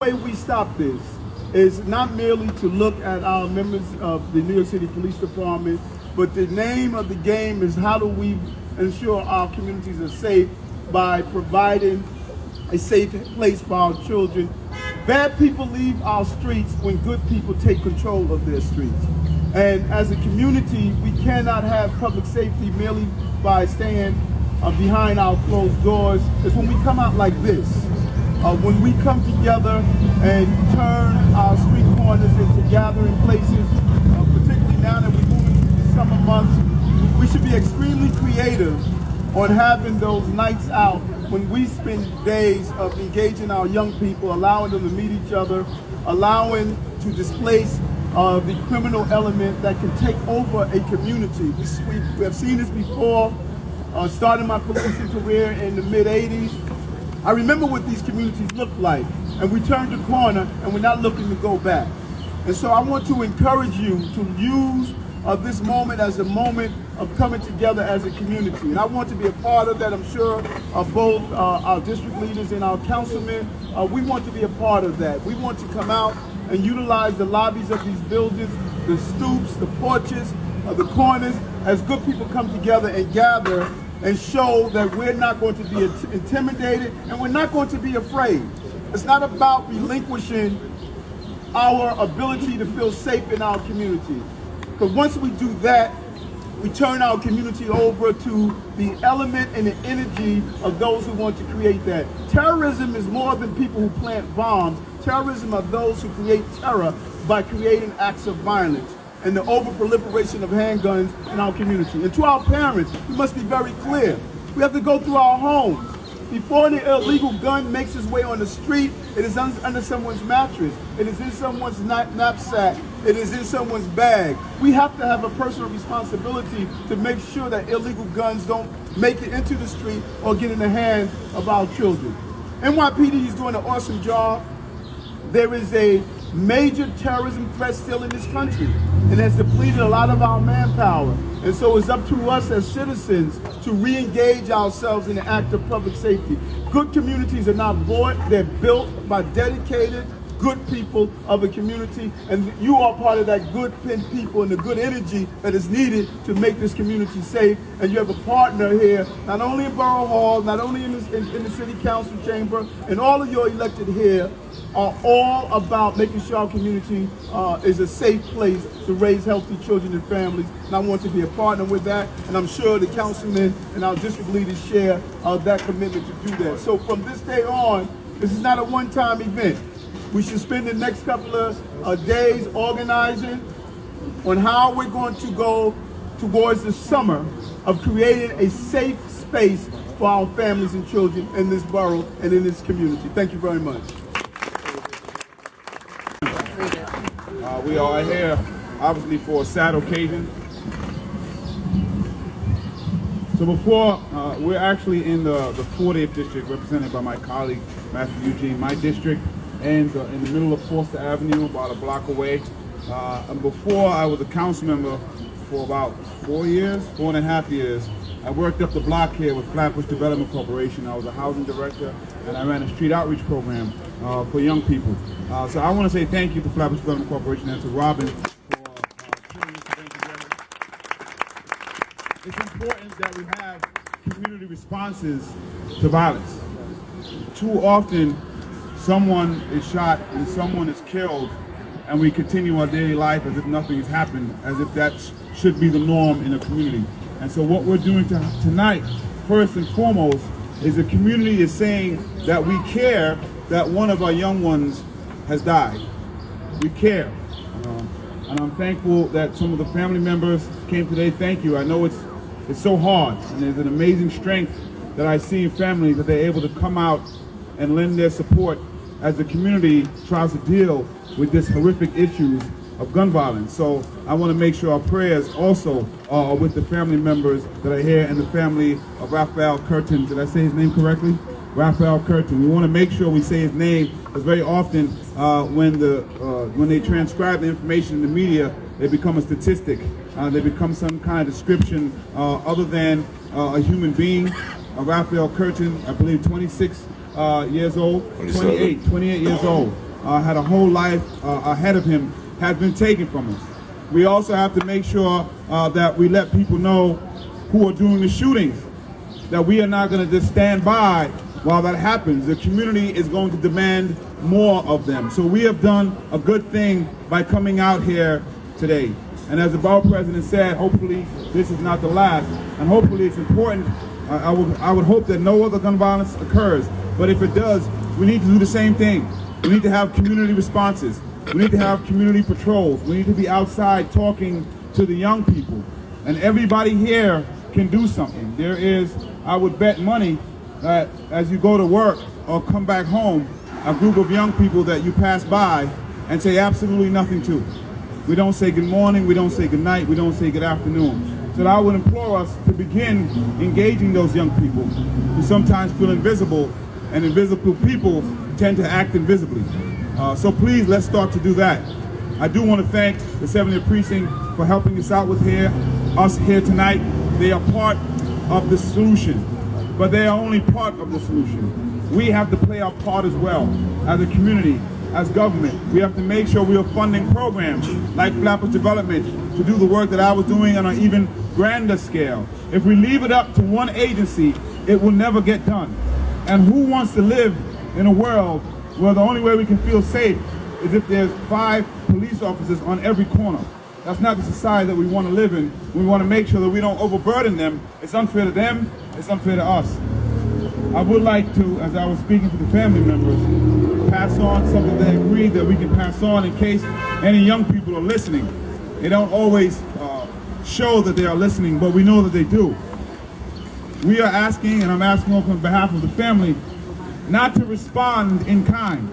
way we stop this is not merely to look at our members of the New York City Police Department, but the name of the game is how do we ensure our communities are safe by providing a safe place for our children. Bad people leave our streets when good people take control of their streets. And as a community, we cannot have public safety merely by staying behind our closed doors. It's when we come out like this, when we come together and turn our street corners into gathering places, particularly now that we're moving into the summer months, we should be extremely creative on having those nights out when we spend days of engaging our young people, allowing them to meet each other, allowing to displace the criminal element that can take over a community. We have seen this before. Starting my policing career in the mid-'80s, I remember what these communities looked like, and we turned the corner and we're not looking to go back. And so I want to encourage you to use this moment as a moment of coming together as a community. And I want to be a part of that. I'm sure both our district leaders and our councilmen, we want to be a part of that. We want to come out and utilize the lobbies of these buildings, the stoops, the porches, the corners, as good people come together and gather and show that we're not going to be intimidated and we're not going to be afraid. It's not about relinquishing our ability to feel safe in our community. Because once we do that, we turn our community over to the element and the energy of those who want to create that. Terrorism is more than people who plant bombs. Terrorism are those who create terror by creating acts of violence and the over-proliferation of handguns in our community. And to our parents, we must be very clear. We have to go through our homes. Before the illegal gun makes its way on the street, it is under someone's mattress. It is in someone's knapsack. It is in someone's bag. We have to have a personal responsibility to make sure that illegal guns don't make it into the street or get in the hands of our children. NYPD is doing an awesome job. There is a major terrorism threat still in this country and has depleted a lot of our manpower. And so it's up to us as citizens to re-engage ourselves in the act of public safety. Good communities are not bought, they're built by dedicated, good people of a community, and you are part of that good people and the good energy that is needed to make this community safe. And you have a partner here, not only in Borough Hall, not only in the City Council chamber, and all of your elected here are all about making sure our community is a safe place to raise healthy children and families. And I want to be a partner with that, and I'm sure the councilmen and our district leaders share that commitment to do that. So from this day on, this is not a one-time event. We should spend the next couple of days organizing on how we're going to go towards the summer of creating a safe space for our families and children in this borough and in this community. Thank you very much. We are here, obviously, for a sad occasion. So before, we're actually in the 40th district, represented by my colleague, Matthew Eugene. My district ends in the middle of Forster Avenue, about a block away. And before, I was a council member for about 4.5 years. I worked up the block here with Flatbush Development Corporation. I was a housing director, and I ran a street outreach program for young people. So I want to say thank you to Flatbush Development Corporation and to Robin for putting this event together. It's important that we have community responses to violence. Too often, someone is shot and someone is killed, and we continue our daily life as if nothing has happened, as if that should be the norm in a community. And so what we're doing tonight, first and foremost, is the community is saying that we care that one of our young ones has died. We care. And I'm thankful that some of the family members came today. Thank you. I know it's so hard, and there's an amazing strength that I see in families that they're able to come out and lend their support as the community tries to deal with this horrific issues of gun violence. So I want to make sure our prayers also are with the family members that are here and the family of Raphael Curtin. Did I say his name correctly? Raphael Curtin. We want to make sure we say his name, because very often when they transcribe the information in the media, they become a statistic. They become some kind of description other than a human being. Raphael Curtin, I believe 26 years old, 28 years old. had a whole life ahead of him, has been taken from us. We also have to make sure that we let people know who are doing the shootings, that we are not going to just stand by while that happens. The community is going to demand more of them. So we have done a good thing by coming out here today. And as the borough president said, hopefully this is not the last. And hopefully it's important. I would hope that no other gun violence occurs. But if it does, we need to do the same thing. We need to have community responses. We need to have community patrols. We need to be outside talking to the young people. And everybody here can do something. There is, I would bet money that as you go to work or come back home, a group of young people that you pass by and say absolutely nothing to. We don't say good morning, we don't say good night, we don't say good afternoon. So I would implore us to begin engaging those young people who sometimes feel invisible, and invisible people tend to act invisibly. So please, let's start to do that. I do want to thank the 70th Precinct for helping us out with us here tonight. They are part of the solution, but they are only part of the solution. We have to play our part as well, as a community, as government. We have to make sure we are funding programs like Flatbush Development to do the work that I was doing on an even grander scale. If we leave it up to one agency, it will never get done. And who wants to live in a world where the only way we can feel safe is if there's 5 police officers on every corner? That's not the society that we want to live in. We want to make sure that we don't overburden them. It's unfair to them, it's unfair to us. I would like to, as I was speaking to the family members, pass on something they agreed that we can pass on in case any young people are listening. They don't always show that they are listening, but we know that they do. We are asking, and I'm asking on behalf of the family, not to respond in kind,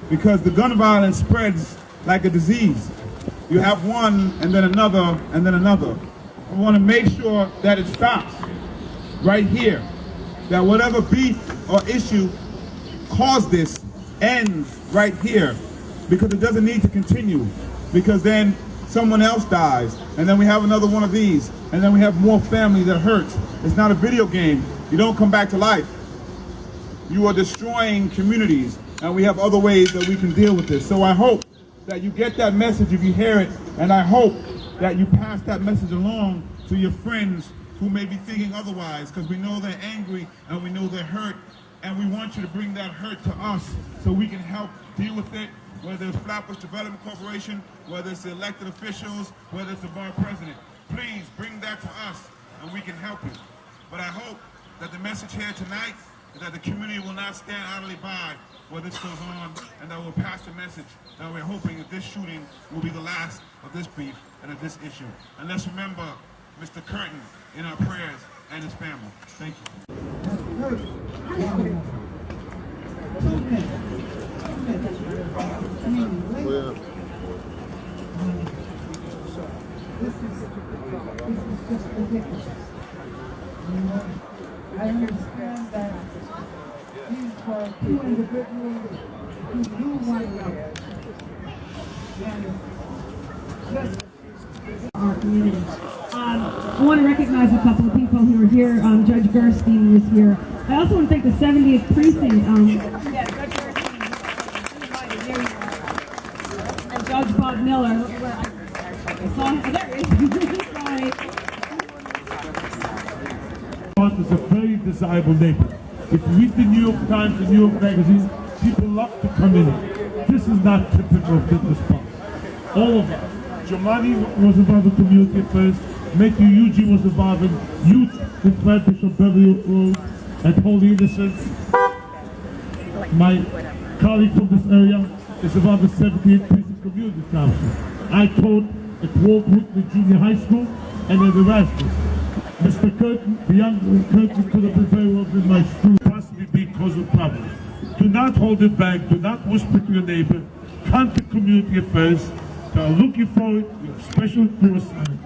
because the gun violence spreads like a disease. You have one, and then another, and then another. We want to make sure that it stops right here, that whatever beef or issue caused this ends right here, because it doesn't need to continue, because then someone else dies, and then we have another one of these, and then we have more family that hurts. It's not a video game. You don't come back to life. You are destroying communities, and we have other ways that we can deal with this. So I hope that you get that message if you hear it, and I hope that you pass that message along to your friends who may be thinking otherwise, because we know they're angry and we know they're hurt, and we want you to bring that hurt to us so we can help deal with it, whether it's Flatbush Development Corporation, whether it's the elected officials, whether it's the borough president. Please bring that to us and we can help you. But I hope that the message here tonight is that the community will not stand idly by while this goes on, and that we'll pass the message that we're hoping that this shooting will be the last of this beef and of this issue. And let's remember Mr. Curtin in our prayers and his family. Thank you. Well, this is just ridiculous. I understand that these were 2 individuals who knew one another. And just our community. I want to recognize a couple of people who were here. Judge Gerstein was here. I also want to thank the 70th Precinct. Judge Gerstein. And Judge Bob Miller. There he is. Sorry. Is a very desirable neighborhood. If you read the New York Times and New York Magazine, people love to come in. This is not typical of Business Park. All of us. Giovanni was involved in community affairs. Matthew Eugene was involved in youth in Flatbush on Beverly Road and Holy Innocents. My colleague from this area is involved in 78th Precinct Community Council. I taught at Walt Whitman Junior High School and at Erasmus. Mr. Curtin, the young Curtin could have been very well in my school, possibly because of problems. Do not hold it back. Do not whisper to your neighbor. Contact community affairs. They are looking for it with special foresight.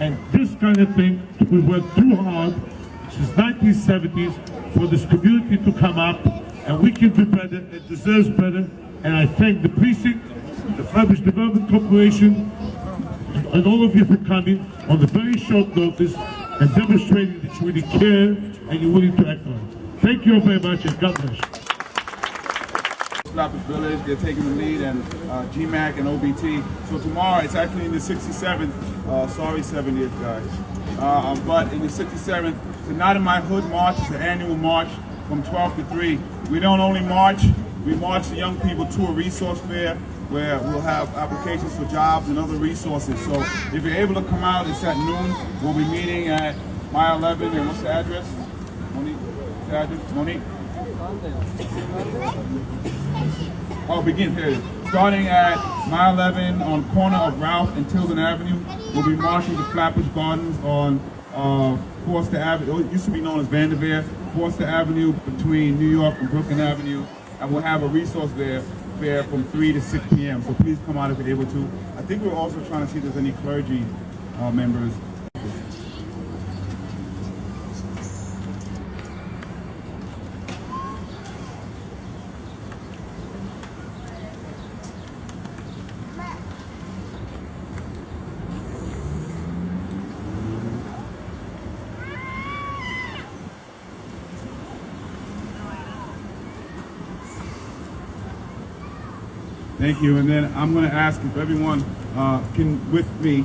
And this kind of thing, we worked too hard since 1970s for this community to come up, and we can do better. It deserves better. And I thank the precinct, the Flatbush Development Corporation, and all of you for coming on the very short notice and demonstrating that you really care and you're willing to act on it. Thank you all very much, and God bless you. MIDWOOD-FLATBUSH Village. They're taking the lead, and GMAC and OBT. So tomorrow, it's actually in the 67th, sorry 70th guys, but in the 67th, the Not in My Hood March is an annual march from 12 to 3. We don't only march, we march the young people to a resource fair where we'll have applications for jobs and other resources. So if you're able to come out, it's at noon. We'll be meeting at mile 11, and what's the address? Monique? What's the address? Monique? Oh, begin here. Starting at mile 11 on the corner of Ralph and Tilden Avenue, we'll be marching to Flatbush Gardens on Forster Avenue. It used to be known as Vanderveer. Forster Avenue between New York and Brooklyn Avenue, and we'll have a resource fair from 3 to 6 p.m. So please come out if you're able to. I think we're also trying to see if there's any clergy members. Thank you, and then I'm going to ask if everyone can, with me,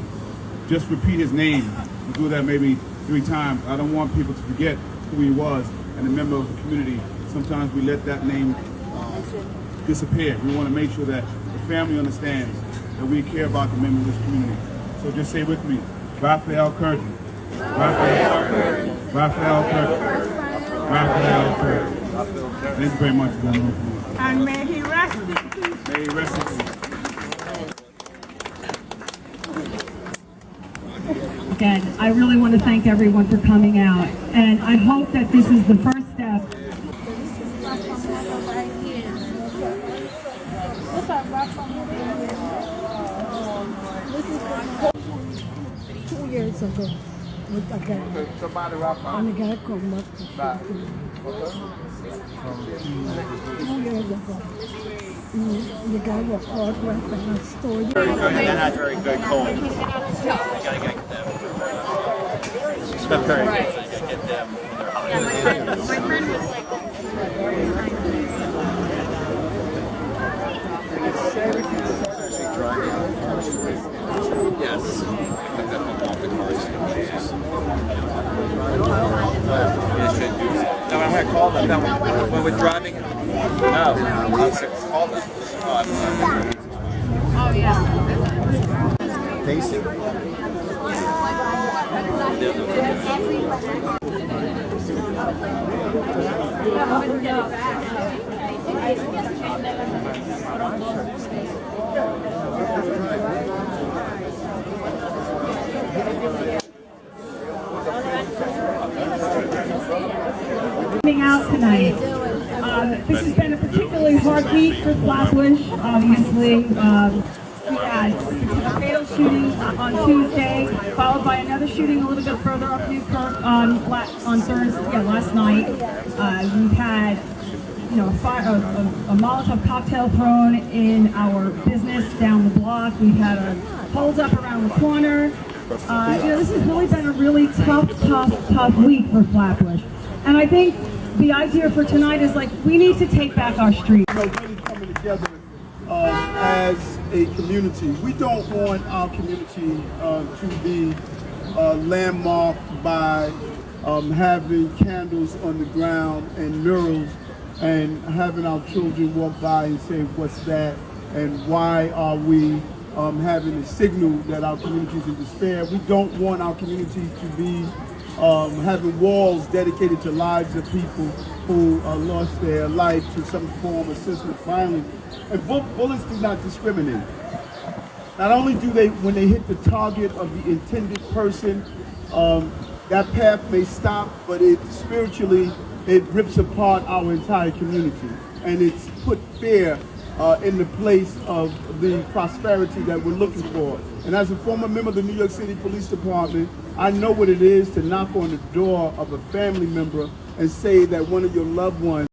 just repeat his name. We'll do that maybe 3 times. I don't want people to forget who he was and a member of the community. Sometimes we let that name disappear. We want to make sure that the family understands that we care about the members of this community. So just say with me, Raphael Curtin. Raphael Curtin. Raphael Curtin. Raphael Curtin. Thank you very much. And may he rest in peace. May he rest in peace. Again, I really want to thank everyone for coming out, and I hope that this is the first step. Two years ago, with a guy, and the guy come back to 2 years ago. The guy was caught with a store. That has very good cold. You gotta get them. Steph Curry. Right. Get them. My friend was like. Yes. No, I'm gonna call them. No, when we're driving. No, call them. Oh yeah. Facing. Coming out tonight. This has been a particularly hard week for Flatbush. Obviously, we had a fatal shooting on Tuesday, followed by another shooting a little bit further up Newkirk on Thursday, last night. We've had, a Molotov cocktail thrown in our business down the block. We've had a hold up around the corner. This has really been a really tough week for Flatbush. And I think the idea for tonight is we need to take back our street. Really coming together as a community. We don't want our community to be landmarked by having candles on the ground and murals and having our children walk by and say, what's that? And why are we having a signal that our community is in despair? We don't want our community to be having walls dedicated to lives of people who lost their life to some form of senseless violence. And bullets do not discriminate. Not only do they, when they hit the target of the intended person, that path may stop, but spiritually, it rips apart our entire community. And it's put fear in the place of the prosperity that we're looking for. And as a former member of the New York City Police Department, I know what it is to knock on the door of a family member and say that one of your loved ones